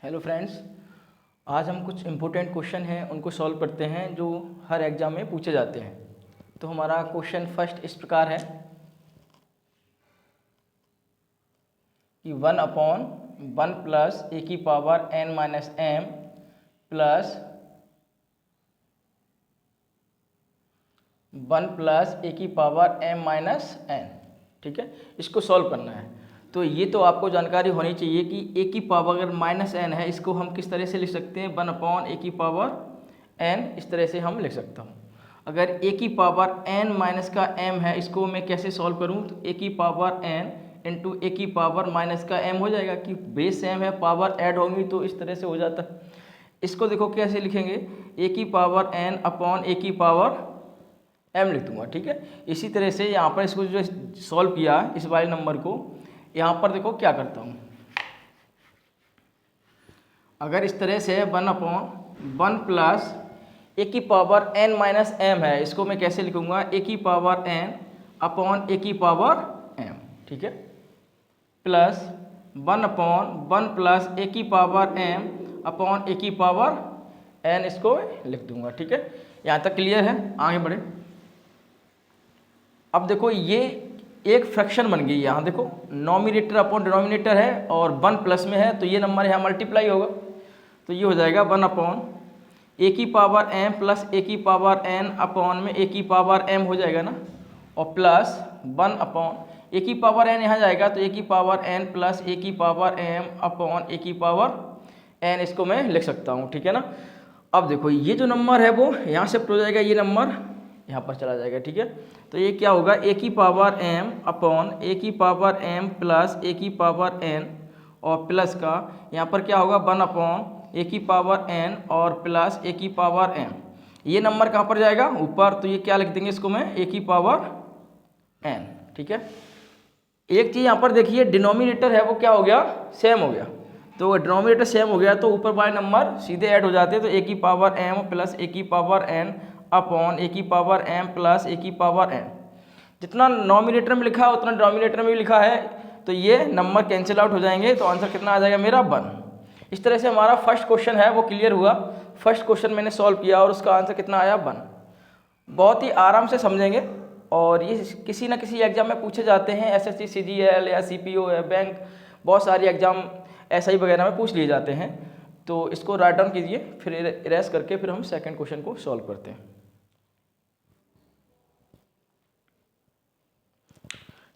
Hello friends, आज हम कुछ इम्पोर्टेंट क्वेश्चन हैं उनको सॉल्व करते हैं जो हर एग्ज़ाम में पूछे जाते हैं। तो हमारा क्वेश्चन फर्स्ट इस प्रकार है कि 1/1 प्लस ए की power n minus M plus 1 plus A की पावर m माइनस n। ठीक है, इसको सॉल्व करना है। तो ये तो आपको जानकारी होनी चाहिए कि ए की पावर अगर माइनस एन है, इसको हम किस तरह से लिख सकते हैं, 1/a की पावर n, इस तरह से हम लिख सकता हूँ। अगर ए की पावर n माइनस का m है, इसको मैं कैसे सॉल्व करूँ, तो ए की पावर n इंटू ए की पावर माइनस का m हो जाएगा कि बेस सेम है, पावर ऐड होंगी तो इस तरह से हो जाता है। इसको देखो कैसे लिखेंगे, ए की पावर n अपॉन ए की पावर m लिख दूंगा। ठीक है, इसी तरह से यहाँ पर इसको जो सॉल्व किया इस वाले नंबर को, यहाँ पर देखो क्या करता हूँ। अगर इस तरह से 1/1 प्लस ए की पावर n माइनस एम है, इसको मैं कैसे लिखूंगा, ए की पावर n अपॉन ए की पावर m। ठीक है, प्लस 1/1 प्लस ए की पावर m अपॉन ए की पावर n, इसको लिख दूंगा। ठीक है, यहाँ तक क्लियर है, आगे बढ़े। अब देखो ये एक फ्रैक्शन बन गई, यहाँ देखो नॉमिनेटर अपॉन डिनोमिनेटर है और 1 प्लस में है, तो ये नंबर यहाँ मल्टीप्लाई होगा, तो ये हो जाएगा 1/a की पावर m प्लस a की पावर n अपॉन में a की पावर m हो जाएगा ना, और प्लस 1/a की पावर n यहाँ जाएगा तो a की पावर n प्लस a की पावर m अपॉन a की पावर n, इसको मैं लिख सकता हूँ। ठीक है ना। अब देखो ये जो नंबर है वो यहाँ शिफ्ट हो जाएगा, ये नंबर यहाँ पर चला जाएगा। ठीक है, तो ये क्या होगा, ए की पावर m अपॉन ए की पावर m प्लस ए की पावर n, और प्लस का यहाँ पर क्या होगा 1/a की पावर n और प्लस ए की पावर m। ये नंबर कहाँ पर जाएगा, ऊपर, तो ये क्या लिख देंगे इसको मैं, ए की पावर n। ठीक है, एक चीज़ यहाँ पर देखिए, डिनोमिनेटर है वो क्या हो गया, सेम हो गया, तो डिनोमिनेटर सेम हो गया तो ऊपर वाले नंबर सीधे ऐड हो जाते हैं। तो ए की पावर m प्लस ए की पावर n अपॉन ए की पावर m प्लस ए की पावर n, जितना नॉमिनेटर में लिखा है उतना डिनोमिनेटर में भी लिखा है, तो ये नंबर कैंसिल आउट हो जाएंगे, तो आंसर कितना आ जाएगा मेरा 1। इस तरह से हमारा फर्स्ट क्वेश्चन है वो क्लियर हुआ। फर्स्ट क्वेश्चन मैंने सॉल्व किया और उसका आंसर कितना आया, 1। बहुत ही आराम से समझेंगे, और ये किसी ना किसी एग्जाम में पूछे जाते हैं, एसएससी सीजीएल या सीपीओ या बैंक, बहुत सारी एग्जाम एसआई वगैरह में पूछ लिए जाते हैं। तो इसको राइट डाउन कीजिए, फिर इरेज करके फिर हम सेकंड क्वेश्चन को सॉल्व करते हैं।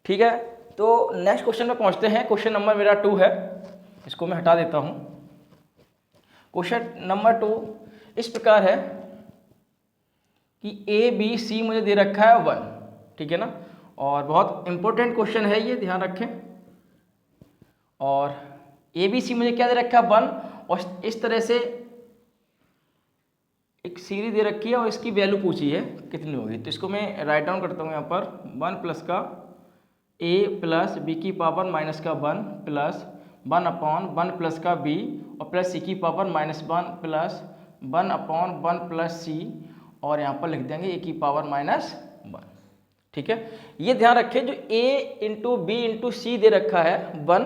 ठीक है, तो नेक्स्ट क्वेश्चन में पहुंचते हैं। क्वेश्चन नंबर मेरा 2 है, इसको मैं हटा देता हूं। क्वेश्चन नंबर 2 इस प्रकार है कि ए बी सी मुझे दे रखा है 1। ठीक है ना, और बहुत इंपॉर्टेंट क्वेश्चन है ये, ध्यान रखें। और ए बी सी मुझे क्या दे रखा है, 1, और इस तरह से एक सीरीज दे रखी है और इसकी वैल्यू पूछी है कितनी होगी। तो इसको मैं राइट डाउन करता हूँ यहाँ पर, 1 प्लस का a प्लस बी की पावर माइनस का 1 प्लस 1/1 प्लस का b और प्लस c की पावर -1 प्लस 1/1 प्लस c, और यहाँ पर लिख देंगे a की पावर -1। ठीक है, ये ध्यान रखें, जो a इंटू बी इंटू सी दे रखा है 1,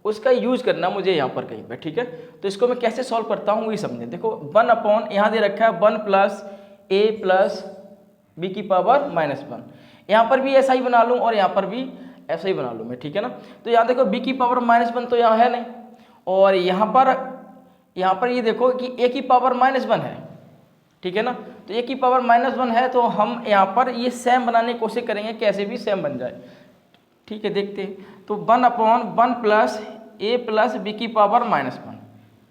उसका यूज करना मुझे यहाँ पर कहीं पे। ठीक है, तो इसको मैं कैसे सॉल्व करता हूँ वही समझें। देखो 1/, यहाँ दे रखा है 1 प्लस a प्लस बी की पावर -1, यहाँ पर भी ऐसा ही बना लूँ और यहाँ पर भी ऐसा ही बना लूँ मैं। ठीक है ना, तो यहाँ देखो b की पावर -1 तो यहाँ है नहीं, और यहाँ पर ये देखो कि a की पावर -1 है। ठीक है ना, तो a की पावर -1 है, तो हम यहाँ पर ये सेम बनाने की कोशिश करेंगे, कैसे भी सेम बन जाए। ठीक है, देखते हैं। तो 1/1 प्लस a प्लस बी की पावर -1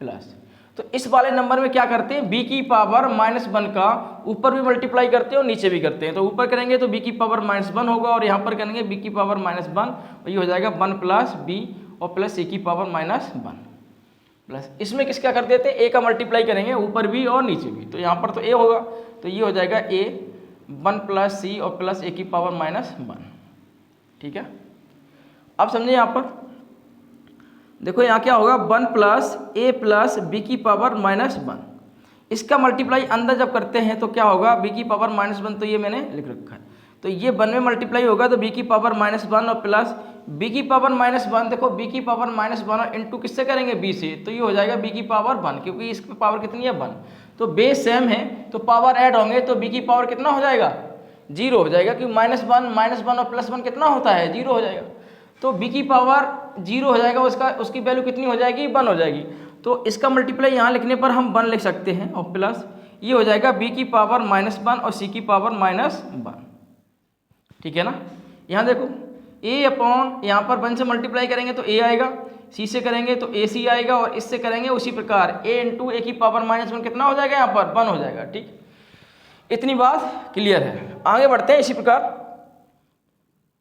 प्लस, तो इस वाले नंबर में क्या करते हैं, b की पावर -1 का ऊपर भी मल्टीप्लाई करते हैं और नीचे भी करते हैं। तो ऊपर करेंगे तो b की पावर -1 होगा, और यहाँ पर करेंगे b की पावर -1, और ये हो जाएगा 1 प्लस b और प्लस c की पावर -1 प्लस, इसमें किसका कर देते हैं, a का मल्टीप्लाई करेंगे ऊपर भी और नीचे भी, तो यहाँ पर तो a होगा, तो ये हो जाएगा a 1 प्लस c और प्लस a की पावर -1। ठीक है, अब समझे, यहाँ पर देखो यहाँ क्या होगा, 1 प्लस a प्लस बी की पावर -1, इसका मल्टीप्लाई अंदर जब करते हैं तो क्या होगा, b की पावर -1, तो ये मैंने लिख रखा है, तो ये 1 में मल्टीप्लाई होगा तो b की पावर -1 और प्लस बी की पावर -1, देखो बी की पावर -1 इंटू किससे करेंगे, बी से, तो ये हो जाएगा बी की पावर 1, क्योंकि इसकी पावर कितनी है 1, तो बेस सेम है तो पावर ऐड होंगे तो बी की पावर कितना हो जाएगा, 0 हो जाएगा, क्योंकि -1 और +1 कितना होता है, 0 हो जाएगा, तो बी की पावर 0 हो जाएगा, उसकी वैल्यू कितनी हो जाएगी, 1 हो जाएगी। तो इसका मल्टीप्लाई यहाँ लिखने पर हम 1 लिख सकते हैं और प्लस ये हो जाएगा बी की पावर -1 और सी की पावर -1, ठीक है ना। यहाँ देखो a अपॉन यहाँ पर 1 से मल्टीप्लाई करेंगे तो a आएगा, c से करेंगे तो a c आएगा, और इससे करेंगे उसी प्रकार a इंटू ए की पावर -1 कितना हो जाएगा, यहाँ पर 1 हो जाएगा। ठीक, इतनी बात क्लियर है। आगे बढ़ते हैं इसी प्रकार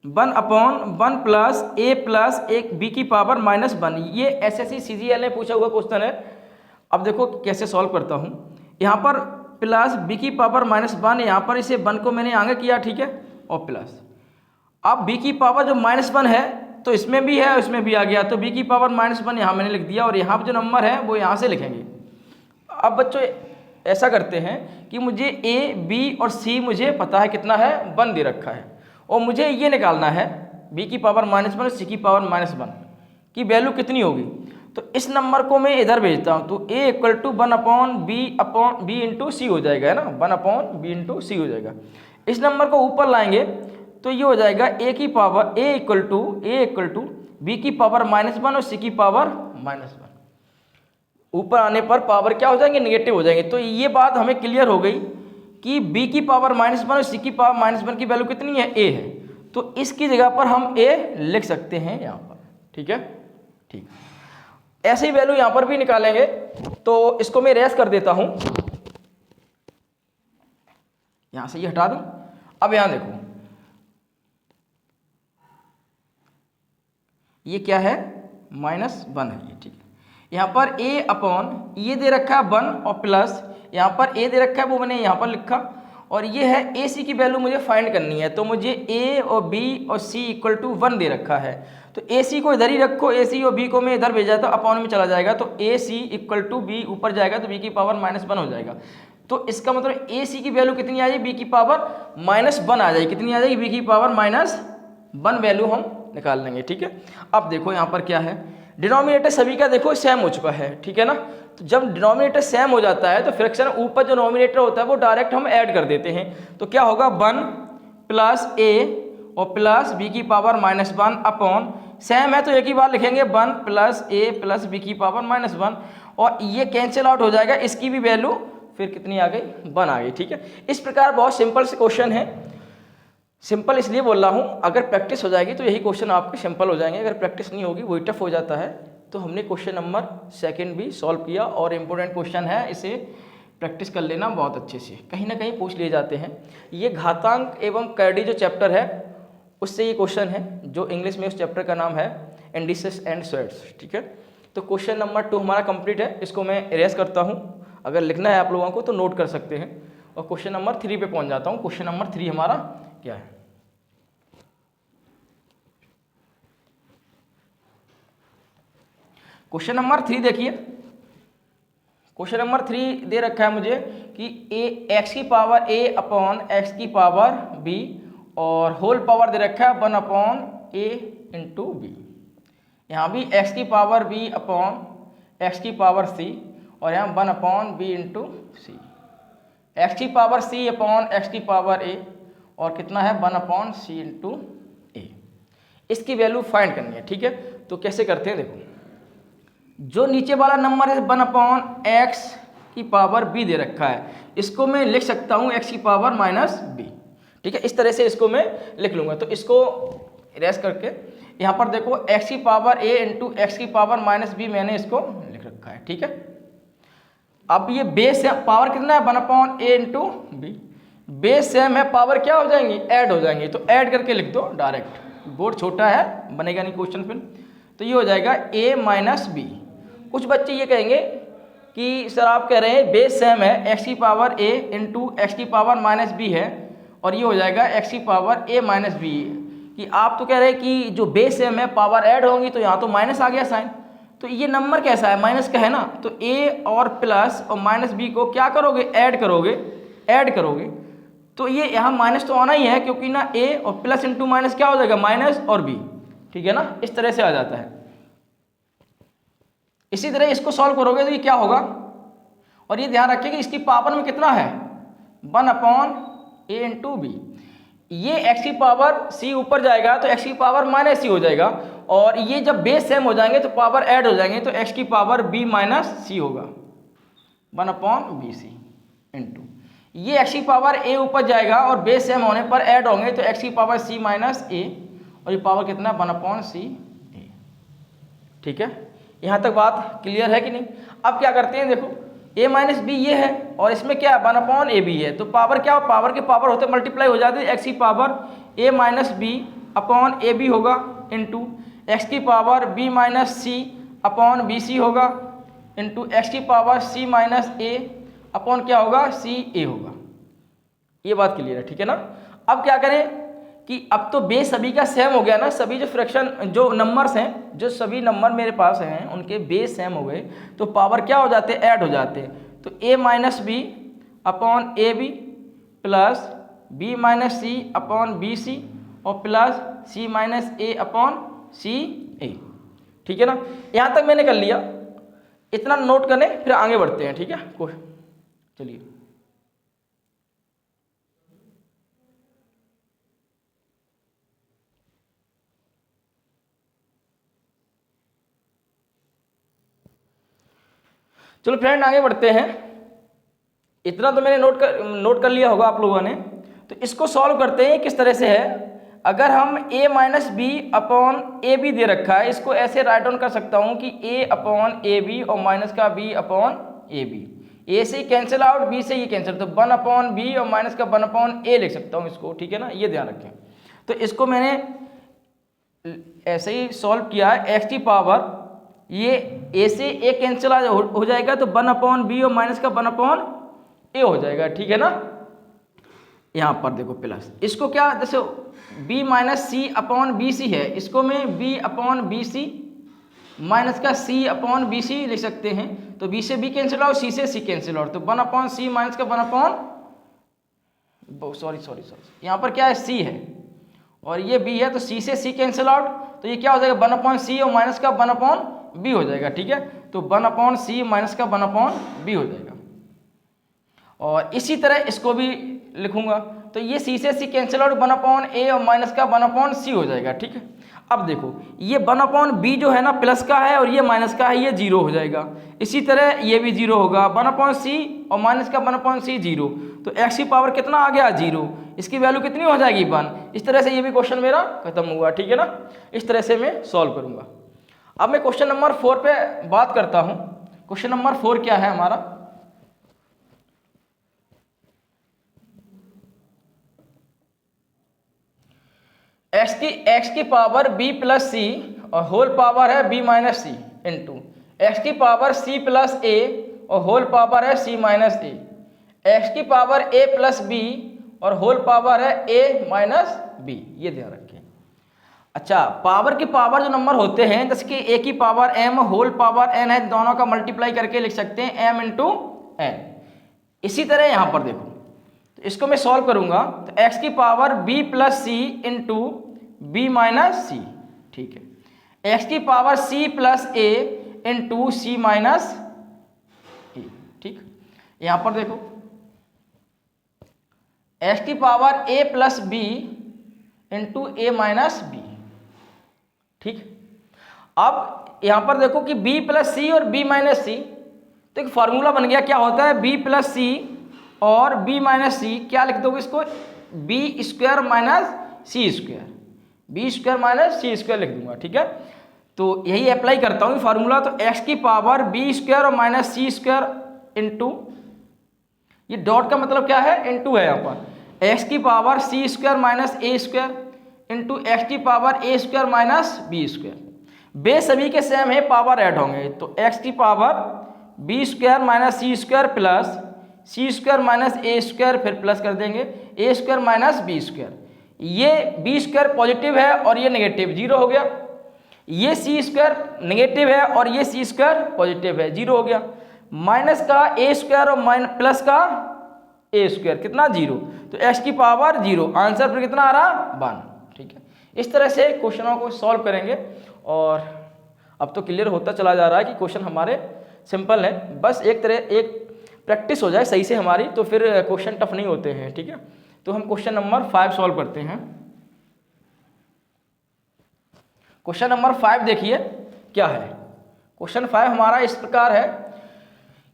1/1 प्लस a प्लस एक b की पावर -1, ये SSC CGL ने पूछा हुआ क्वेश्चन है। अब देखो कैसे सॉल्व करता हूँ। यहाँ पर प्लस b की पावर -1, यहाँ पर इसे 1 को मैंने आगे किया, ठीक है, और प्लस अब b की पावर जो -1 है तो इसमें भी है उसमें भी आ गया, तो b की पावर -1 यहाँ मैंने लिख दिया, और यहाँ पर जो नंबर है वो यहाँ से लिखेंगे। अब बच्चों ऐसा करते हैं कि मुझे a b और c मुझे पता है कितना है, 1 दे रखा है, और मुझे ये निकालना है b की पावर -1 और c की पावर -1 की वैल्यू कितनी होगी। तो इस नंबर को मैं इधर भेजता हूँ, तो a = 1/b इंटू सी हो जाएगा, है ना, 1/b इंटू सी हो जाएगा। इस नंबर को ऊपर लाएंगे तो ये हो जाएगा a = b की पावर -1 और c की पावर -1। ऊपर आने पर पावर क्या हो जाएंगे, नेगेटिव हो जाएंगे। तो ये बात हमें क्लियर हो गई कि b की पावर -1 और c की पावर -1 की वैल्यू कितनी है, a है, तो इसकी जगह पर हम a लिख सकते हैं यहाँ पर, ठीक है। ठीक, ऐसे ही वैल्यू यहाँ पर भी निकालेंगे, तो इसको मैं रेस कर देता हूँ, यहाँ से ये हटा दूँ। अब यहाँ देखो ये क्या है, -1 है ये, ठीक है। यहाँ पर a अपॉन ये दे रखा है 1 और प्लस यहाँ पर a दे रखा है वो मैंने यहाँ पर लिखा, और ये है ए सी की वैल्यू मुझे फाइंड करनी है, तो मुझे a और b और c = 1 दे रखा है, तो ए सी को इधर ही रखो, ए सी और b को मैं इधर भेजा तो अपॉन में चला जाएगा, तो a c = b ऊपर जाएगा तो b की पावर -1 हो जाएगा। तो इसका मतलब ए सी की वैल्यू कितनी आ जाएगी, b की पावर -1 आ जाएगी, कितनी आ जाएगी, b की पावर -1 वैल्यू हम निकाल लेंगे, ठीक है। अब देखो यहाँ पर क्या है, डिनोमिनेटर सभी का देखो सेम हो चुका है, ठीक है ना। तो जब डिनोमिनेटर सेम हो जाता है तो फ्रैक्शन ऊपर जो डिनोमिनेटर होता है वो डायरेक्ट हम ऐड कर देते हैं, तो क्या होगा 1 प्लस a और प्लस b की पावर -1 अपॉन, सेम है तो एक ही बार लिखेंगे 1 प्लस a प्लस b की पावर -1, और ये कैंसिल आउट हो जाएगा, इसकी भी वैल्यू फिर कितनी आ गई, 1 आ गई, ठीक है। इस प्रकार बहुत सिंपल से क्वेश्चन है, सिंपल इसलिए बोल रहा हूँ, अगर प्रैक्टिस हो जाएगी तो यही क्वेश्चन आपके सिंपल हो जाएंगे, अगर प्रैक्टिस नहीं होगी वही टफ हो जाता है। तो हमने क्वेश्चन नंबर 2 भी सॉल्व किया, और इम्पोर्टेंट क्वेश्चन है, इसे प्रैक्टिस कर लेना बहुत अच्छे से, कहीं ना कहीं पूछ लिए जाते हैं। ये घातांक एवं कैडी जो चैप्टर है उससे ये क्वेश्चन है, जो इंग्लिश में उस चैप्टर का नाम है इंडिसेस एंड स्क्वायर्स, ठीक है। तो क्वेश्चन नंबर 2 हमारा कंप्लीट है, इसको मैं इरेज करता हूँ, अगर लिखना है आप लोगों को तो नोट कर सकते हैं, और क्वेश्चन नंबर 3 पे पहुँच जाता हूँ। क्वेश्चन नंबर 3 हमारा क्या है, क्वेश्चन नंबर 3 देखिए। क्वेश्चन नंबर 3 दे रखा है मुझे कि x की पावर a अपॉन x की पावर b, और होल पावर दे रखा है 1/a इंटू b। यहाँ भी x की पावर b अपॉन x की पावर c, और यहाँ 1/b इंटू c, x की पावर c अपॉन x की पावर a, और कितना है 1/c इंटू a। इसकी वैल्यू फाइंड करनी है, ठीक है। तो कैसे करते हैं, देखो जो नीचे वाला नंबर है 1/x की पावर b दे रखा है, इसको मैं लिख सकता हूँ x की पावर -b, ठीक है। इस तरह से इसको मैं लिख लूँगा, तो इसको इरेज करके यहाँ पर देखो x की पावर a इंटू x की पावर -b मैंने इसको लिख रखा है, ठीक है। अब ये बेस है, पावर कितना है 1/a into b, base same है, पावर क्या हो जाएंगी, ऐड हो जाएंगी, तो ऐड करके लिख दो डायरेक्ट, बोर्ड छोटा है बनेगा नहीं क्वेश्चन फिर। तो ये हो जाएगा a - b। कुछ बच्चे ये कहेंगे कि सर आप कह रहे हैं बेस सेम है, x की पावर a इंटू x की पावर -b है, और ये हो जाएगा x की पावर a - b, कि आप तो कह रहे हैं कि जो बेस सेम है पावर ऐड होंगी, तो यहाँ तो माइनस आ गया साइन, तो ये नंबर कैसा है, माइनस का है ना, तो a और प्लस और -b को क्या करोगे, ऐड करोगे, तो ये यहाँ माइनस तो आना ही है, क्योंकि ना a और प्लस इंटू माइनस क्या हो जाएगा, माइनस और b, ठीक है ना, इस तरह से आ जाता है। इसी तरह इसको सॉल्व करोगे तो ये क्या होगा, और ये ध्यान रखिए कि इसकी पावर में कितना है 1/a इंटू बी। ये x की पावर c ऊपर जाएगा तो x की पावर माइनस सी हो जाएगा, और ये जब बेस सेम हो जाएंगे तो पावर ऐड हो जाएंगे तो x की पावर b माइनस सी होगा 1/bc इंटू ये x की पावर a ऊपर जाएगा और बेस सेम होने पर ऐड होंगे तो x की पावर c माइनस a, और ये पावर कितना 1/ca। ठीक है, यहाँ तक बात क्लियर है कि नहीं। अब क्या करते हैं, देखो a माइनस बी ये है और इसमें क्या है 1/ab है, तो पावर क्या हो, पावर के पावर होते मल्टीप्लाई हो जाते हैं, x की power a minus B upon A B होगा इंटू एक्स की power b minus c upon b सी होगा इंटू एक्स की power c minus a upon क्या होगा सी ए होगा। ये बात क्लियर है, ठीक है ना। अब क्या करें कि अब तो बेस सभी का सेम हो गया ना, सभी जो फ्रैक्शन जो नंबर्स हैं, जो सभी नंबर मेरे पास हैं उनके बेस सेम हो गए तो पावर क्या हो जाते हैं, ऐड हो जाते हैं। तो a minus B upon A b plus b minus c upon b c और plus c minus a upon c a. ठीक है ना, यहाँ तक मैंने कर लिया, इतना नोट करें फिर आगे बढ़ते हैं। ठीक है, चलिए चलो फ्रेंड आगे बढ़ते हैं। इतना तो मैंने नोट कर लिया होगा आप लोगों ने। तो इसको सॉल्व करते हैं किस तरह से है। अगर हम a minus B upon A B दे रखा है, इसको ऐसे राइट डाउन कर सकता हूँ कि a अपॉन ए बी और माइनस का b अपॉन ए बी। ए से ही कैंसिल आउट, b से ये कैंसिल, तो 1 अपॉन बी और माइनस का 1 अपॉन ए लिख सकता हूँ इसको। ठीक है ना, ये ध्यान रखें। तो इसको मैंने ऐसे ही सॉल्व किया है, x की पावर ये a से a कैंसिल हो जाएगा तो 1 अपॉन बी और माइनस का 1 अपॉन ए हो जाएगा। ठीक है ना, यहाँ पर देखो प्लस, इसको क्या जैसे b minus c upon b c है, इसको मैं b upon b c minus का c अपॉन बी सी लिख सकते हैं। तो b से b कैंसिल आउट, c से c कैंसिल आउट, तो 1 अपॉन सी माइनस का 1 अपॉन सॉरी यहाँ पर क्या है c है और ये b है, तो c से c कैंसिल आउट, तो ये क्या हो जाएगा 1 अपॉन सी और माइनस का 1 अपॉन b हो जाएगा। ठीक है, तो 1 अपॉन सी माइनस का 1 अपॉन b हो जाएगा। और इसी तरह इसको भी लिखूंगा, तो ये c से c cancel out 1 upon a और माइनस का 1 अपॉन c हो जाएगा। ठीक है, अब देखो ये 1 अपॉन b जो है ना प्लस का है और ये माइनस का है, ये 0 हो जाएगा। इसी तरह ये भी 0 होगा, 1 अपॉन c और माइनस का 1 अपॉन c 0, तो x की पावर कितना आ गया 0, इसकी वैल्यू कितनी हो जाएगी 1। इस तरह से ये भी क्वेश्चन मेरा खत्म हुआ। ठीक है ना, इस तरह से मैं सॉल्व करूंगा। अब मैं क्वेश्चन नंबर 4 पे बात करता हूं। क्वेश्चन नंबर 4 क्या है हमारा, x की पावर b प्लस सी और होल पावर है b माइनस सी इंटू एक्स की पावर c प्लस a और होल पावर है c माइनस a, एक्स की पावर a प्लस b और होल पावर है a माइनस b। ये ध्यान रखें। अच्छा, पावर की पावर जो नंबर होते हैं, जैसे कि a की power m whole power n है, दोनों का मल्टीप्लाई करके लिख सकते हैं m इंटू n। इसी तरह यहाँ पर देखो, तो इसको मैं सॉल्व करूंगा तो x की power b plus C into B minus C. ठीक है, x की power c plus a into C minus A. ठीक, यहाँ पर देखो x की power a plus b into A minus B. ठीक, अब यहाँ पर देखो कि b प्लस सी और b माइनस सी, तो एक फार्मूला बन गया, क्या होता है b प्लस सी और b माइनस सी, क्या लिख दोगे इसको b स्क्वायर माइनस सी स्क्वायर, b स्क्वायर माइनस सी स्क्वायर लिख दूंगा। ठीक है, तो यही अप्लाई करता हूँ फार्मूला। तो x की पावर b स्क्वायर और माइनस सी स्क्वायर इंटू, ये डॉट का मतलब क्या है, इंटू है यहाँ पर, x की power c square minus A square into X की power A square minus B square. Base सभी के सेम है, पावर ऐड होंगे, तो x की power B square minus C square plus C square minus A square, फिर plus कर देंगे ए स्क्वायर माइनस बी स्क्वायर। ये बी स्क्वायर पॉजिटिव है और ये नेगेटिव, 0 हो गया। ये सी स्क्वायर नेगेटिव है और ये सी स्क्वायर पॉजिटिव है, 0 हो गया। माइनस का ए स्क्वायर और प्लस का ए स्क्वायर, कितना 0, तो एक्स की पावर 0, आंसर फिर कितना आ रहा 1। ठीक है, इस तरह से क्वेश्चनों को सॉल्व करेंगे और अब तो क्लियर होता चला जा रहा है कि क्वेश्चन हमारे सिंपल है, बस एक प्रैक्टिस हो जाए सही से हमारी तो फिर क्वेश्चन टफ नहीं होते हैं। ठीक है, तो हम क्वेश्चन नंबर 5 सॉल्व करते हैं। क्वेश्चन नंबर 5 देखिए क्या है। क्वेश्चन 5 हमारा इस प्रकार है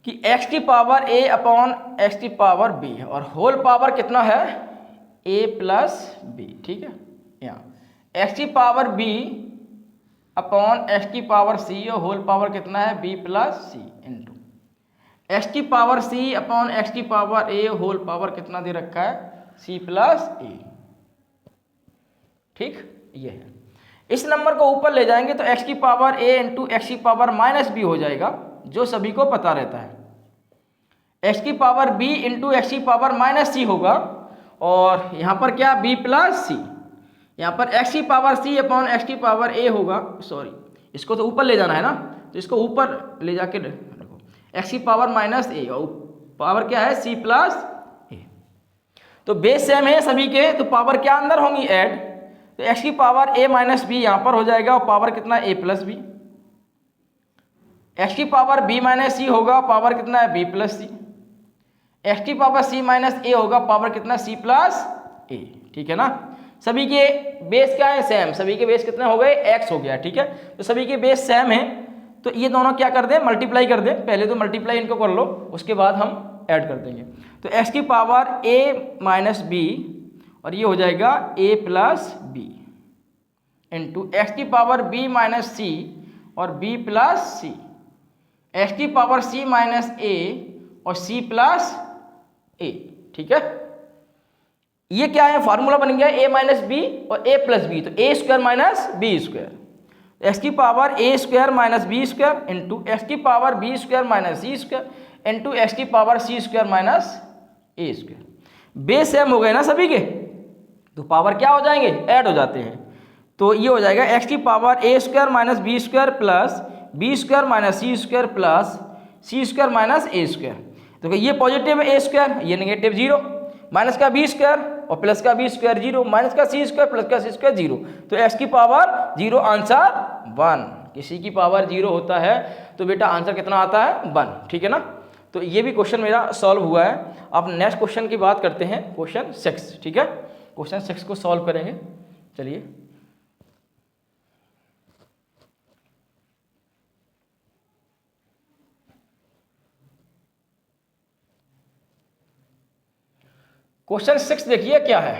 कि x की पावर a अपॉन x की पावर b है और होल पावर कितना है a प्लस b। ठीक है, यहाँ x की पावर b अपॉन x की पावर c और होल पावर कितना है b plus c into x की पावर c अपॉन x की पावर a होल पावर कितना दे रखा है c प्लस a। ठीक, ये है। इस नंबर को ऊपर ले जाएंगे तो x की पावर a इंटू एक्स की पावर माइनस b हो जाएगा, जो सभी को पता रहता है। x की पावर b इंटू एक्स की पावर माइनस c होगा और यहाँ पर क्या b प्लस c, यहाँ पर x की पावर c अपॉन एक्स की पावर a होगा। सॉरी, इसको तो ऊपर ले जाना है ना, तो इसको ऊपर ले जाके रखो, x की पावर माइनस a और पावर क्या है c प्लस a। तो बेस सेम है सभी के, तो पावर क्या अंदर होंगी ऐड, तो x की पावर a माइनस b यहाँ पर हो जाएगा और पावर कितना a प्लस b। x की पावर b माइनस c होगा, पावर कितना है b प्लस c। x की पावर c माइनस a होगा, पावर कितना c प्लस a। ठीक है ना, सभी के बेस क्या है सेम, सभी के बेस कितने हो गए x हो गया। ठीक है, तो सभी के बेस सेम है, तो ये दोनों क्या कर दें मल्टीप्लाई कर दें, पहले तो मल्टीप्लाई इनको कर लो उसके बाद हम ऐड कर देंगे। तो x की पावर a माइनस b और ये हो जाएगा a plus b into X की पावर b माइनस c और b प्लस c, एक्स की पावर c माइनस a और c प्लस a। ठीक है, ये क्या है फार्मूला बन गया a माइनस b और a प्लस b, तो a square minus b square, X की power a square minus b square into X की power b square minus c square into X की power c square minus a square. Base same हो गए ना सभी के, तो पावर क्या हो जाएंगे ऐड हो जाते हैं। तो ये हो जाएगा x की power a square minus b square plus b square minus c square plus c square minus a square. तो ये पॉजिटिव है a स्क्वायर, ये नेगेटिव 0, माइनस का b स्क्वायर और प्लस का b स्क्वायर 0, माइनस का c स्क्वायर प्लस का c square 0, तो x की पावर 0 आंसर 1। किसी की पावर 0 होता है तो बेटा आंसर कितना आता है 1। ठीक है ना, तो ये भी क्वेश्चन मेरा सॉल्व हुआ है। अब नेक्स्ट क्वेश्चन की बात करते हैं, क्वेश्चन 6। ठीक है, क्वेश्चन 6 को सॉल्व करेंगे। चलिए, क्वेश्चन 6 देखिए क्या है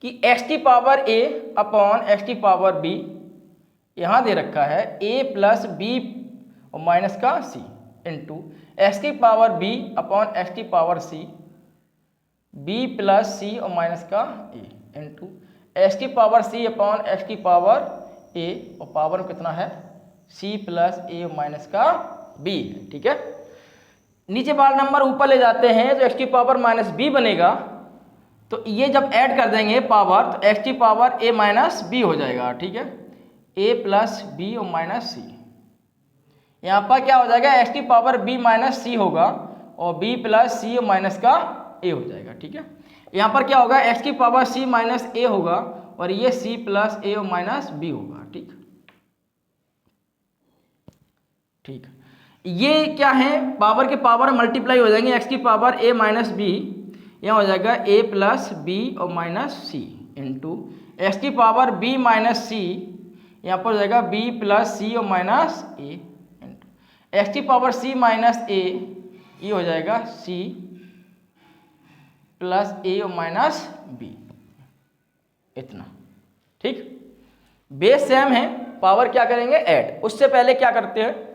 कि x की पावर a अपॉन एक्स की पावर b यहाँ दे रखा है a प्लस b और माइनस का c इंटू एक्स की पावर b अपॉन एक्स की power c b plus c और माइनस का a इंटू एक्स की पावर c अपॉन एक्स की पावर a और पावर कितना है c प्लस a और माइनस का b है। ठीक है, नीचे वाला नंबर ऊपर ले जाते हैं तो x की पावर माइनस b बनेगा, तो ये जब ऐड कर देंगे पावर तो x की पावर a माइनस b हो जाएगा। ठीक है, a प्लस b और माइनस c, यहाँ पर क्या हो जाएगा x की पावर b माइनस c होगा और b प्लस c और माइनस का a हो जाएगा। ठीक है, यहाँ पर क्या होगा x की पावर c माइनस a होगा और ये c प्लस a और माइनस b होगा। ठीक ठीक, ये क्या है पावर के पावर मल्टीप्लाई हो जाएंगे, x की पावर a माइनस b यहाँ हो जाएगा a प्लस b और माइनस c इंटू एक्स की पावर b माइनस c यहाँ पर हो जाएगा b प्लस c और माइनस a इंटू एक्स की पावर c माइनस a ये हो जाएगा c प्लस a और माइनस b, इतना। ठीक, बेस सेम है, पावर क्या करेंगे ऐड। उससे पहले क्या करते हैं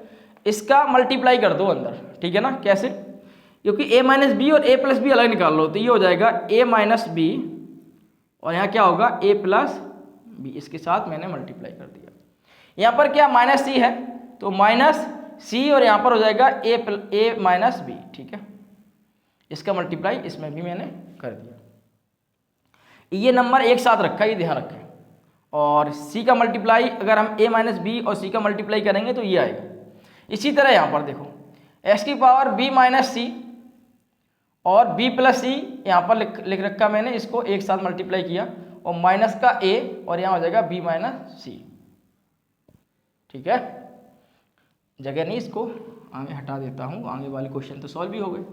इसका मल्टीप्लाई कर दो अंदर। ठीक है ना, कैसे, क्योंकि a माइनस बी और a प्लस बी अलग निकाल लो, तो ये हो जाएगा a माइनस बी और यहाँ क्या होगा a प्लस बी, इसके साथ मैंने मल्टीप्लाई कर दिया। यहाँ पर क्या माइनस c है तो माइनस c और यहाँ पर हो जाएगा a माइनस बी। ठीक है, इसका मल्टीप्लाई इसमें भी मैंने कर दिया। ये नंबर एक साथ रखा, ये ध्यान रखें, और c का मल्टीप्लाई अगर हम a माइनस बी और c का मल्टीप्लाई करेंगे तो ये आएगा। इसी तरह यहाँ पर देखो x की पावर b माइनस सी और b प्लस सी यहाँ पर लिख रखा मैंने, इसको एक साथ मल्टीप्लाई किया और माइनस का a और यहाँ हो जाएगा b माइनस सी। ठीक है, जगह नहीं, इसको आगे हटा देता हूँ, आगे वाले क्वेश्चन तो सॉल्व भी हो गए।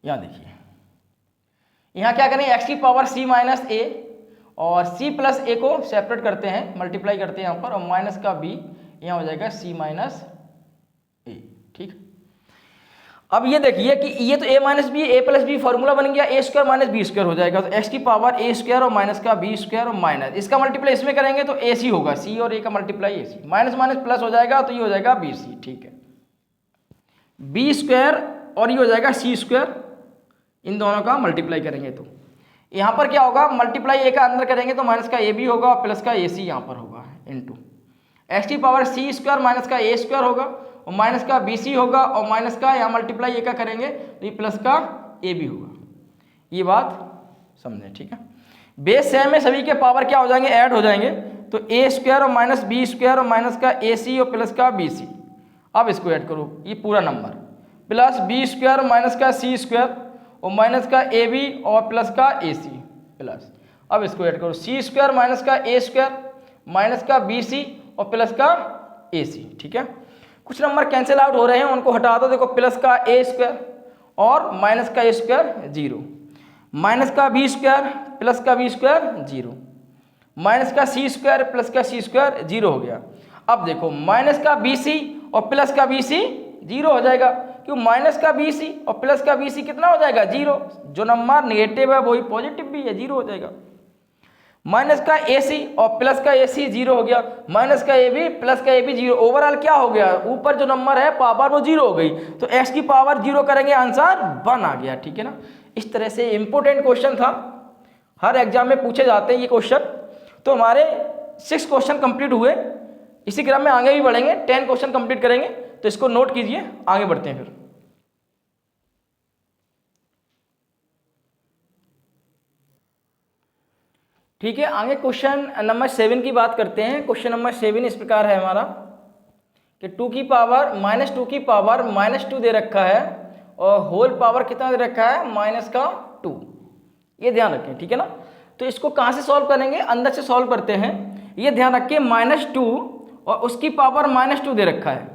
यहाँ देखिए, यहाँ क्या करें, x की पावर c माइनस a और c प्लस a को सेपरेट करते हैं, मल्टीप्लाई करते हैं यहाँ पर, और माइनस का b यहाँ हो जाएगा c माइनस a। ठीक, अब ये देखिए कि ये तो a minus b, a plus b formula बन गया, a square minus B square हो जाएगा, तो x की पावर a स्क्वायर और माइनस का b स्क्वायर और माइनस इसका मल्टीप्लाई इसमें करेंगे तो ac होगा, c और a का multiply ac, minus minus plus हो जाएगा तो ये हो जाएगा bc। ठीक है, b स्क्वायर और ये हो जाएगा c स्क्वायर, इन दोनों का मल्टीप्लाई करेंगे तो यहाँ पर क्या होगा, मल्टीप्लाई a का अंदर करेंगे तो माइनस का ab होगा और प्लस का ac यहाँ पर होगा, इनटू x की पावर c स्क्वायर माइनस का a स्क्वायर होगा और माइनस का bc होगा और माइनस का यहाँ मल्टीप्लाई a का करेंगे तो ये प्लस का ab होगा। ये बात समझें, ठीक है। बेस सेम में सभी के पावर क्या हो जाएंगे, ऐड हो जाएंगे, तो a स्क्वायर और माइनस b स्क्वायर और माइनस का ac और प्लस का bc, अब इसको ऐड करो, ये पूरा number plus b square minus का c स्क्वायर और माइनस का ab और प्लस का ac प्लस, अब इसको ऐड करो, c स्क्वायर माइनस का a स्क्वायर माइनस का bc और प्लस का ac। ठीक है, कुछ नंबर कैंसिल आउट हो रहे हैं, उनको हटा दो। देखो, प्लस का a स्क्वायर और माइनस का a स्क्वायर 0, माइनस का b स्क्वायर प्लस का b स्क्वायर 0, माइनस का c स्क्वायर प्लस का c स्क्वायर 0 हो गया। अब देखो, माइनस का bc और प्लस का bc 0 हो जाएगा, क्यों, माइनस का bc और प्लस का bc कितना हो जाएगा 0, जो नंबर नेगेटिव है वही पॉजिटिव भी है, 0 हो जाएगा। माइनस का ac और प्लस का ac 0 हो गया, माइनस का ab प्लस का ab 0, ओवरऑल क्या हो गया, ऊपर जो नंबर है पावर वो 0 हो गई, तो x की पावर 0 करेंगे, आंसर 1 आ गया। ठीक है ना, इस तरह से इंपॉर्टेंट क्वेश्चन था, हर एग्जाम में पूछे जाते हैं ये क्वेश्चन। तो हमारे 6 क्वेश्चन कंप्लीट हुए, इसी क्रम में आगे भी बढ़ेंगे, 10 क्वेश्चन कंप्लीट करेंगे, तो इसको नोट कीजिए, आगे बढ़ते हैं फिर। ठीक है, आगे क्वेश्चन नंबर 7 की बात करते हैं। क्वेश्चन नंबर 7 इस प्रकार है हमारा कि 2 की पावर -2 की पावर -2 दे रखा है और होल पावर कितना दे रखा है, -2। ये ध्यान रखें, ठीक है ना। तो इसको कहाँ से सॉल्व करेंगे, अंदर से सॉल्व करते हैं। ये ध्यान रखें, -2 और उसकी पावर -2 दे रखा है,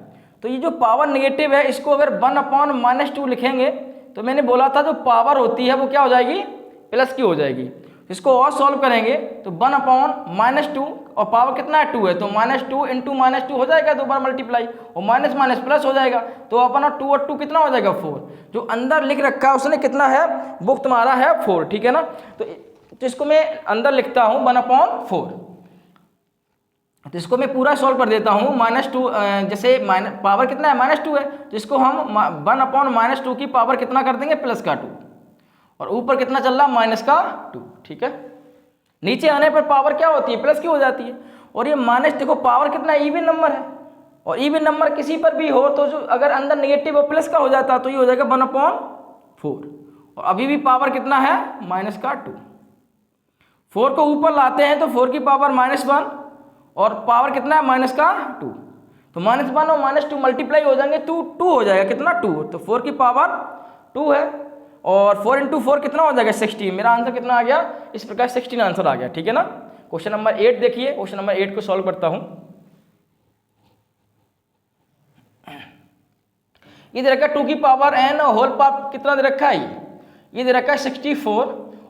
तो ये जो पावर नेगेटिव है इसको अगर 1/-2 लिखेंगे तो मैंने बोला था जो पावर होती है वो क्या हो जाएगी, प्लस की हो जाएगी। इसको और सॉल्व करेंगे तो 1/-2 और पावर कितना है 2 है, तो -2 इंटू -2 हो जाएगा, 2 बार मल्टीप्लाई, और माइनस माइनस प्लस हो जाएगा, तो अपन 2 और 2 कितना हो जाएगा 4। जो अंदर लिख रखा है उसने कितना है, वो तुम्हारा है 4। ठीक है ना, तो इसको मैं अंदर लिखता हूँ 1/4, तो इसको मैं पूरा सॉल्व कर देता हूँ। -2 जैसे पावर कितना है -2 है, तो इसको हम 1/-2 की पावर कितना कर देंगे, +2, और ऊपर कितना चल रहा, -2। ठीक है, नीचे आने पर पावर क्या होती है, प्लस की हो जाती है। और ये माइनस, देखो पावर कितना इवन नंबर है, और इवन नंबर किसी पर भी हो तो जो अगर अंदर नेगेटिव और प्लस का हो जाता तो ये हो जाएगा 1/4, और अभी भी पावर कितना है, -2। 4 को ऊपर लाते हैं तो 4 की पावर -1 और पावर कितना है, -2, तो -1 और -2 मल्टीप्लाई हो जाएंगे, 2 हो जाएगा, कितना 2, तो 4 की पावर 2 है, और 4 इंटू 4 कितना हो जाएगा 16। मेरा आंसर कितना आ गया, इस प्रकार 16 आंसर आ गया। ठीक है ना, क्वेश्चन नंबर 8 देखिए, क्वेश्चन नंबर 8 को सॉल्व करता हूं। ये दे रखा है 2 की पावर n और होल पावर कितना दे रखा है, ये दे रखा है 64,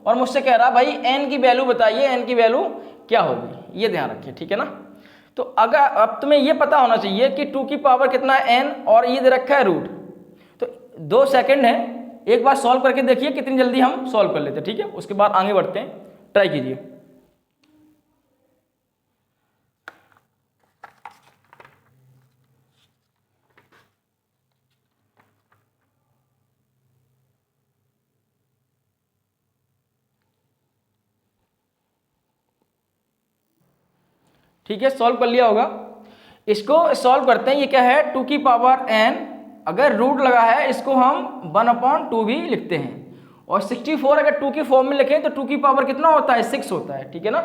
और मुझसे कह रहा भाई n की वैल्यू बताइए, n की वैल्यू क्या होगी, ये ध्यान रखिए। ठीक है ना, तो अगर अब तुम्हें ये पता होना चाहिए कि 2 की पावर कितना है n और ये दे रखा है रूट, तो 2 सेकंड है, एक बार सॉल्व करके देखिए कितनी जल्दी हम सॉल्व कर लेते हैं। ठीक है, उसके बाद आगे बढ़ते हैं, ट्राई कीजिए। ठीक है, सॉल्व कर लिया होगा, इसको सॉल्व करते हैं। ये क्या है, 2 की पावर n, अगर रूट लगा है इसको हम 1/2 भी लिखते हैं, और 64 अगर 2 की फॉर्म में लिखें तो 2 की पावर कितना होता है, 6 होता है। ठीक है ना,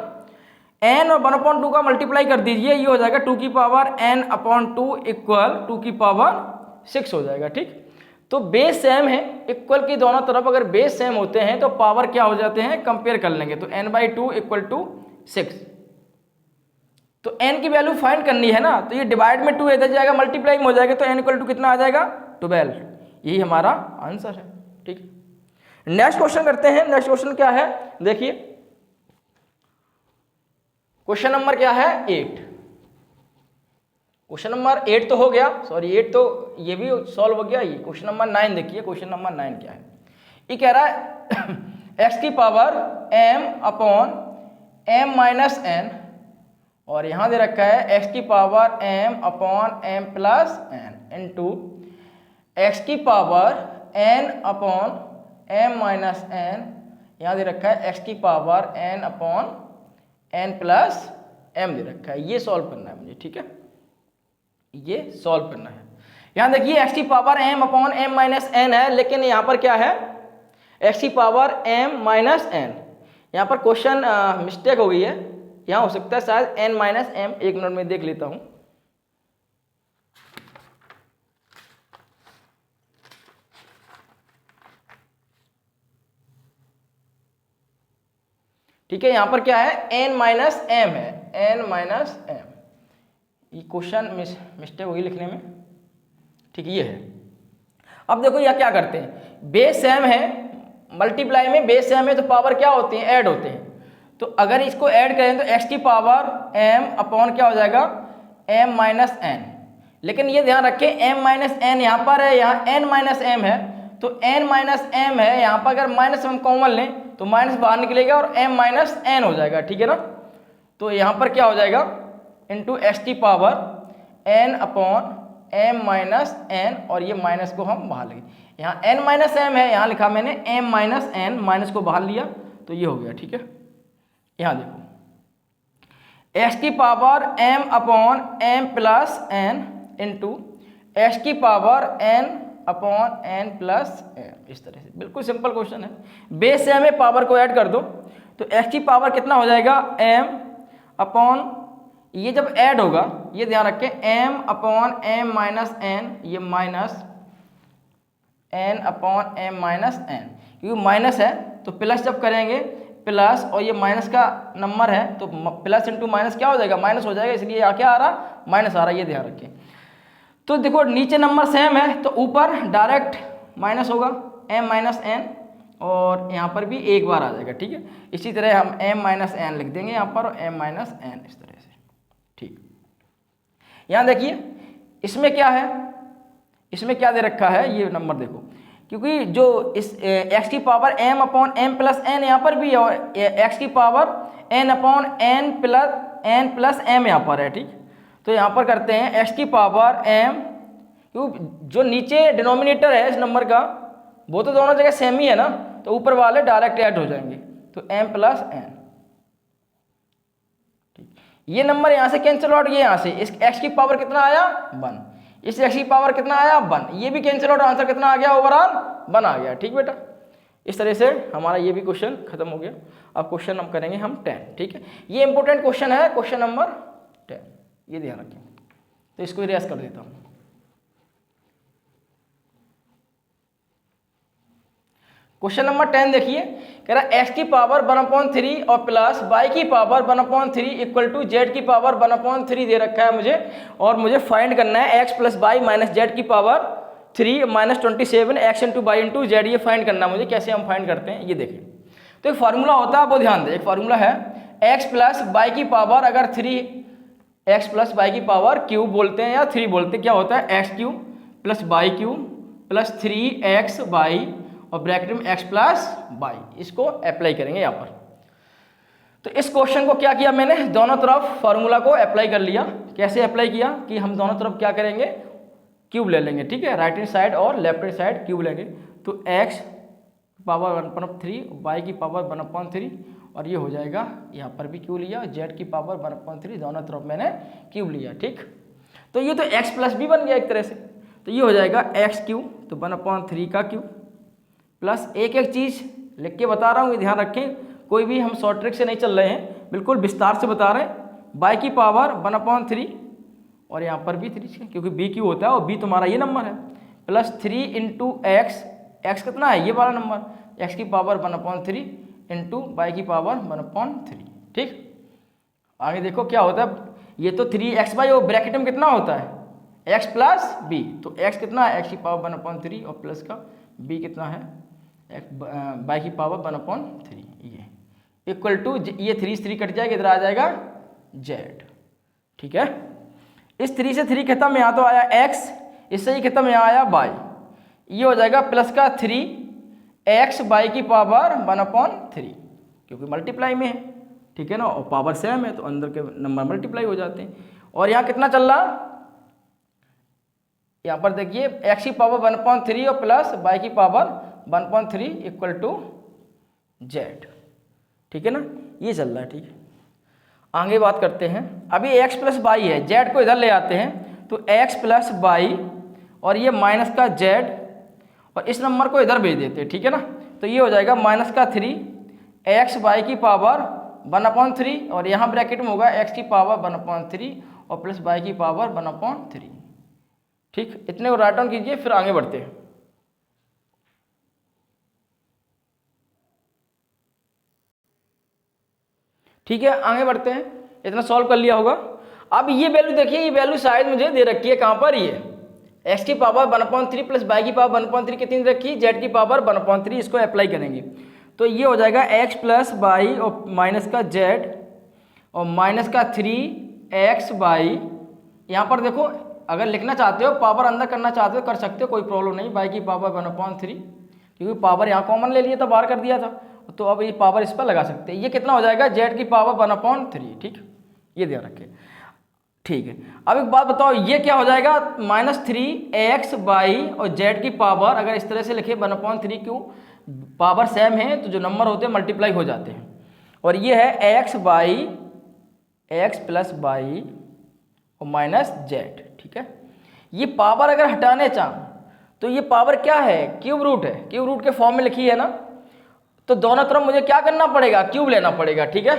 n और 1/2 का मल्टीप्लाई कर दीजिए, ये हो जाएगा 2 की पावर n/2 इक्वल 2 की पावर 6 हो जाएगा। ठीक, तो बेस सेम है, इक्वल की दोनों तरफ अगर बेस सेम होते हैं तो पावर क्या हो जाते हैं, कंपेयर कर लेंगे। तो n/2 = 6। तो n की वैल्यू फाइंड करनी है ना, तो ये डिवाइड में 2 इधर जाएगा, मल्टीप्लाई में हो जाएगा, तो n = कितना आ जाएगा, 12। यही हमारा आंसर है। ठीक है, नेक्स्ट क्वेश्चन करते हैं। नेक्स्ट क्वेश्चन क्या है, देखिए क्वेश्चन नंबर क्या है 8। क्वेश्चन नंबर 8 तो हो गया, सॉरी 8 तो ये भी सॉल्व हो गया। ये क्वेश्चन नंबर 9 देखिए, क्वेश्चन नंबर 9 क्या है, ये कह रहा है x की पावर m/m-n, और यहां दे रखा है x की पावर m/m+n इंटू x की पावर n/m-n, यहां दे रखा है x की पावर n/n+m दे रखा है। ये सॉल्व करना है मुझे, ठीक है, ये सॉल्व करना है। यहां देखिए x की पावर m/m-n है, लेकिन यहां पर क्या है, x की पावर m-n, यहां पर क्वेश्चन मिस्टेक हो गई है, यहां हो सकता है शायद n-m। एक मिनट में देख लेता हूं। ठीक है, यहां पर क्या है, n-m है, n-m। ये क्वेश्चन मिस्टेक होगी लिखने में, ठीक, ये है। अब देखो यह क्या करते हैं, बेस सेम है, मल्टीप्लाई में बेस सेम है तो पावर क्या होती है, ऐड होते हैं। तो अगर इसको ऐड करें तो x की पावर m/ क्या हो जाएगा, m-n। लेकिन ये ध्यान रखें m-n यहाँ पर है, यहाँ n-m है, तो n-m है, यहाँ पर अगर माइनस हम कॉमन लें तो माइनस बाहर निकलेगा और m-n हो जाएगा, ठीक है ना। तो यहाँ पर क्या हो जाएगा, इंटू x की पावर n/m-n, और ये माइनस को हम बाहर लेंगे, यहाँ n-m है, यहाँ लिखा मैंने m-n, माइनस को बाहर लिया तो ये हो गया, ठीक है। यहाँ देखो x की पावर m/m+n इंटू x की पावर n/n+m, इस तरह से बिल्कुल सिंपल क्वेश्चन है। बेस से हमें पावर को ऐड कर दो तो x की पावर कितना हो जाएगा, m/, ये जब ऐड होगा, ये ध्यान रखें m/m-n, ये माइनस n/m-n, क्योंकि माइनस है तो प्लस जब करेंगे प्लस, और ये माइनस का नंबर है तो प्लस इंटू माइनस क्या हो जाएगा, माइनस हो जाएगा, इसलिए यहाँ क्या आ रहा, माइनस आ रहा है, ये ध्यान रखें। तो देखो नीचे नंबर सेम है तो ऊपर डायरेक्ट माइनस होगा m-n, और यहाँ पर भी एक बार आ जाएगा, ठीक है। इसी तरह हम m-n लिख देंगे यहाँ पर, और m-n इस तरह से, ठीक। यहाँ देखिए इसमें क्या है, इसमें क्या दे रखा है, ये नंबर देखो, क्योंकि जो इस x की पावर m/m+n यहाँ पर भी है, और x की पावर n/n+m यहाँ पर है, ठीक। तो यहाँ पर करते हैं x की पावर m, क्योंकि जो नीचे डिनोमिनेटर है इस नंबर का वो तो दोनों जगह सेम ही है ना, तो ऊपर वाले डायरेक्ट ऐड हो जाएंगे, तो m+n, ठीक। ये नंबर यहाँ से कैंसिल आउट, ये यहाँ से इस x की पावर कितना आया, 1, इस x की पावर कितना आया, 1, ये भी कैंसिल आउट, आंसर कितना आ गया, ओवरऑल 1 आ गया, ठीक बेटा। इस तरह से हमारा ये भी क्वेश्चन खत्म हो गया। अब क्वेश्चन हम करेंगे हम 10, ठीक है। ये इंपॉर्टेंट क्वेश्चन है, क्वेश्चन नंबर 10, ये ध्यान रखें। तो इसको इरेज कर देता हूँ। क्वेश्चन नंबर 10 देखिए, कह रहा है x की पावर 1/3 और प्लस y की पावर 1/3 इक्वल टू z की पावर 1/3 दे रखा है मुझे, और मुझे फाइंड करना है x + y - z की पावर 3 - 27 x × y × z, ये फाइंड करना है मुझे। कैसे हम फाइंड करते हैं ये देखें। तो एक फार्मूला होता है, वो ध्यान दें, एक फार्मूला है x + y की पावर अगर 3, x + y की पावर क्यूब बोलते हैं या 3 बोलते हैं, क्या होता है x³ + y³ + 3xy और ब्रैकेट में x + y, इसको अप्लाई करेंगे यहाँ पर। तो इस क्वेश्चन को क्या किया मैंने, दोनों तरफ फार्मूला को अप्लाई कर लिया। कैसे अप्लाई किया कि हम दोनों तरफ क्या करेंगे, क्यूब ले लेंगे, ठीक है, राइट हैंड साइड और लेफ्ट हैंड साइड क्यूब लेंगे। तो x पावर 1/3, y की पावर 1/3, और ये हो जाएगा, यहाँ पर भी क्यूब लिया, z की पावर 1/3, दोनों तरफ मैंने क्यूब लिया, ठीक। तो ये तो x + b बन गया एक तरह से। तो ये हो जाएगा x³, तो 1/3 का क्यूब, प्लस एक चीज़ लिख के बता रहा हूँ, ये ध्यान रखें, कोई भी हम शॉर्ट ट्रिक से नहीं चल रहे हैं, बिल्कुल विस्तार से बता रहे हैं। y की पावर 1/3, और यहाँ पर भी 3, क्योंकि b क्यू होता है और b तुम्हारा ये नंबर है, प्लस 3 इंटू एक्स, एक्स कितना है ये वाला नंबर, एक्स की पावर 1/3 इंटू वाई की पावर 1/3। ठीक, आगे देखो क्या होता है, ये तो 3x/, और ब्रैकेट में कितना होता है x प्लस बी, तो x कितना है x की पावर 1/3 और प्लस का b कितना है y की पावर 1/3, ये इक्वल टू, ये 3 से 3 कट जाएगा, इधर आ जाएगा z। ठीक है, इस 3 से 3 खत्म, यहाँ तो आया x, इससे ही खत्म, यहाँ आया y, ये हो जाएगा प्लस का 3x y की पावर 1/3, क्योंकि मल्टीप्लाई में है। ठीक है ना, और पावर सेम है तो अंदर के नंबर मल्टीप्लाई हो जाते हैं। और यहाँ कितना चल रहा, यहाँ पर देखिए x की पावर 1/3 और प्लस y की पावर 1/3 इक्वल टू z। ठीक है ना, ये चल रहा है। ठीक है, आगे बात करते हैं, अभी x प्लस y है, z को इधर ले आते हैं तो x प्लस y और ये माइनस का z, और इस नंबर को इधर भेज देते हैं। ठीक है ना, तो ये हो जाएगा माइनस का 3x y की पावर 1/3 और यहाँ ब्रैकेट में होगा x की पावर 1/3 और प्लस y की पावर 1/3। ठीक, इतने को राइट डाउन कीजिए, फिर आगे बढ़ते हैं। ठीक है, आगे बढ़ते हैं, इतना सॉल्व कर लिया होगा। अब ये वैल्यू देखिए, ये वैल्यू शायद मुझे दे रखी है कहाँ पर, ये x की पावर 1/3 प्लस y की पावर 1/3 कितनी रखी, z की पावर 1/3, इसको अप्लाई करेंगे तो ये हो जाएगा x प्लस वाई और माइनस का z और माइनस का 3xy। यहाँ पर देखो, अगर लिखना चाहते हो, पावर अंदर करना चाहते हो कर सकते हो, कोई प्रॉब्लम नहीं, y की पावर 1/3, क्योंकि पावर यहाँ कॉमन ले लिया था, बाहर कर दिया था, तो अब ये पावर इस पर लगा सकते हैं। ये कितना हो जाएगा, z की पावर 1/3। ठीक, ये ध्यान रखें। ठीक है, अब एक बात बताओ, ये क्या हो जाएगा, -3xy और z की पावर, अगर इस तरह से लिखे 1/3, क्यों, पावर सेम है तो जो नंबर होते हैं मल्टीप्लाई हो जाते हैं। और ये है x प्लस y और माइनस z। ठीक है, ये पावर अगर हटाने चाहें तो ये पावर क्या है, क्यूब रूट है, क्यूब रूट के फॉर्म में लिखी है ना, तो दोनों तरफ मुझे क्या करना पड़ेगा, क्यूब लेना पड़ेगा। ठीक है,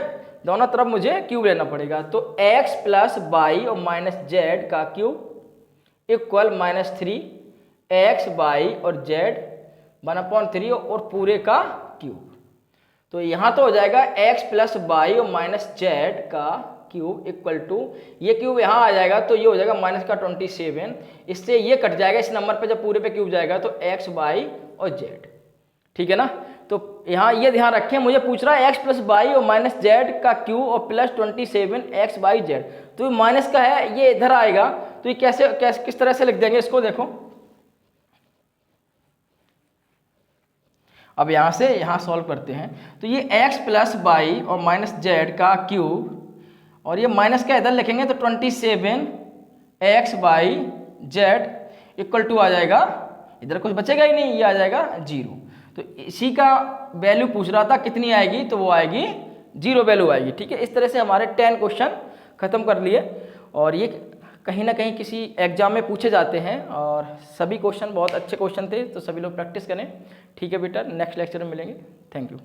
दोनों तरफ मुझे क्यूब लेना पड़ेगा, तो x प्लस y और माइनस z का क्यूब इक्वल -3xy और z 1/3 और पूरे का क्यूब। तो यहाँ तो हो जाएगा x प्लस y और माइनस z का क्यूब इक्वल टू, ये क्यूब यहाँ आ जाएगा तो ये हो जाएगा माइनस का 27, इससे ये कट जाएगा इस नंबर पे, जब पूरे पे क्यूब जाएगा तो x y और z। ठीक है ना, तो यहाँ ये ध्यान रखें, मुझे पूछ रहा है x प्लस y और माइनस z का क्यूब और प्लस 27xyz, तो माइनस का है, ये इधर आएगा, तो ये कैसे किस तरह से लिख देंगे इसको, देखो अब यहाँ से यहाँ सॉल्व करते हैं, तो ये x प्लस y और माइनस z का क्यूब और ये माइनस का इधर लिखेंगे तो 27xyz इक्वल टू आ जाएगा, इधर कुछ बचेगा ही नहीं, ये आ जाएगा 0। तो इसी का वैल्यू पूछ रहा था कितनी आएगी, तो वो आएगी 0 वैल्यू आएगी। ठीक है, इस तरह से हमारे 10 क्वेश्चन खत्म कर लिए, और ये कहीं ना कहीं किसी एग्जाम में पूछे जाते हैं, और सभी क्वेश्चन बहुत अच्छे क्वेश्चन थे, तो सभी लोग प्रैक्टिस करें। ठीक है बेटा, नेक्स्ट लेक्चर में मिलेंगे। Thank you.